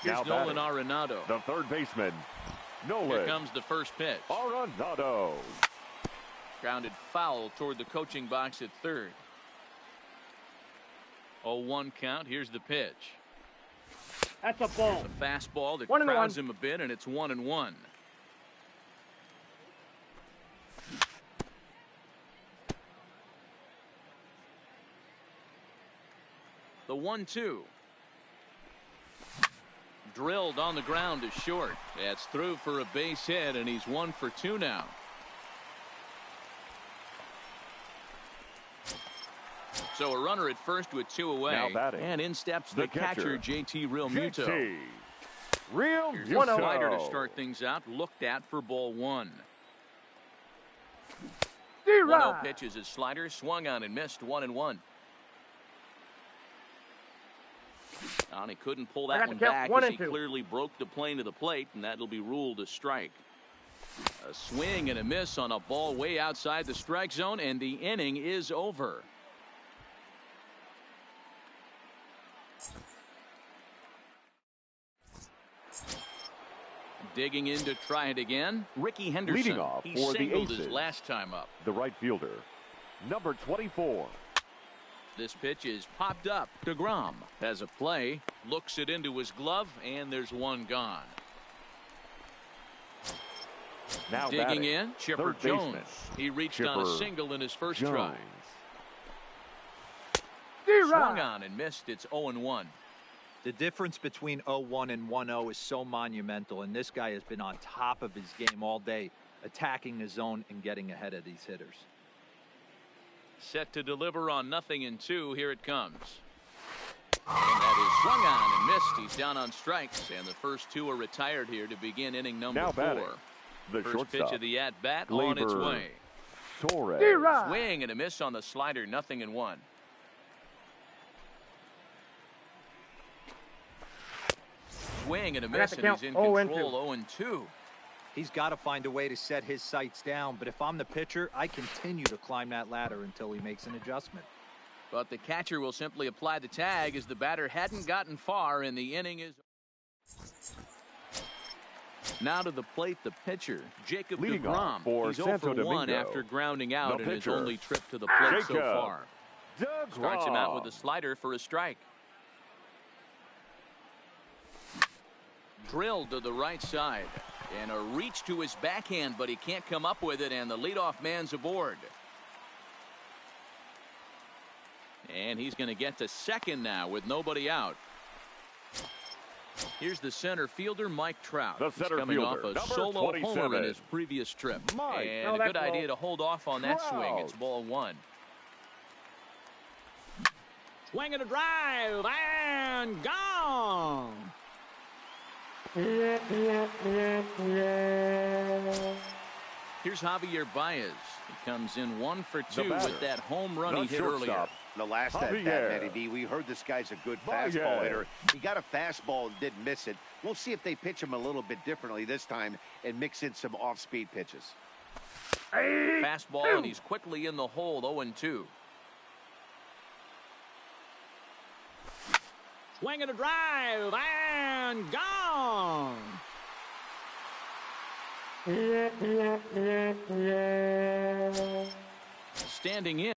Here's Now Nolan batting, Arenado. the third baseman, Nolan Here comes the first pitch. Arenado. Grounded foul toward the coaching box at third. 0-1 count. Here's the pitch. That's a ball. A fastball that 1-1. crowds him a bit, and it's 1-1. The 1-2. Drilled on the ground to short. That's through for a base hit, and he's 1 for 2 now. So a runner at first with 2 away. Now batting, and in steps the catcher, JT Realmuto. JT Here's a Realmuto. slider to start things out. Looked at for ball 1. 1-0 pitch is his slider. Swung on and missed. 1-1. And he couldn't pull that one back as he clearly broke the plane to the plate, and that'll be ruled a strike. A swing and a miss on a ball way outside the strike zone, and the inning is over. Digging in to try it again, Ricky Henderson. Leading off He for the singled his Aces, last time up. the right fielder, number 24. This pitch is popped up. DeGrom has a play, looks it into his glove, and there's 1 gone. Now Digging batting, in, Chipper third Jones. baseman, He reached on a Chipper single in his first Jones. try. Swung on and missed. It's 0-1. The difference between 0-1 and 1-0 is so monumental, and this guy has been on top of his game all day, attacking the zone and getting ahead of these hitters. Set to deliver on 0-2. Here it comes. And that is swung on and missed. He's down on strikes, and the first 2 are retired here to begin inning number Now 4. batting, the First pitch shortstop, of the at-bat on its Gleyber way. Torres. Swing and a miss on the slider. 0-1. Swing and a miss, and he's in control. 0-2. He's got to find a way to set his sights down, but if I'm the pitcher, I continue to climb that ladder until he makes an adjustment. But the catcher will simply apply the tag as the batter hadn't gotten far, and the inning is. Now to the plate, the pitcher, Jacob Leading DeGrom. off for He's 0 for Santo 1 Domingo, after grounding out the in his pitcher, only trip to the plate so Jacob far. DeGrom. Starts him out with a slider for a strike. Drilled to the right side. And a reach to his backhand, but he can't come up with it, and the leadoff man's aboard. And he's going to get to second now with nobody out. Here's the center fielder, Mike Trout. The He's center coming fielder, off a number solo 27. homer in his previous trip. Mike. And a good idea to hold off on that swing. It's ball one. Swing and a drive, and gone. Here's Javier Baez. He comes in 1 for 2 with that home run he hit earlier. The last at bat, Matty D, we heard this guy's a good fastball hitter. He got a fastball and didn't miss it. We'll see if they pitch him a little bit differently this time and mix in some off-speed pitches. Fastball, and he's quickly in the hole, 0-2. Swing and a drive, and gone. Standing in.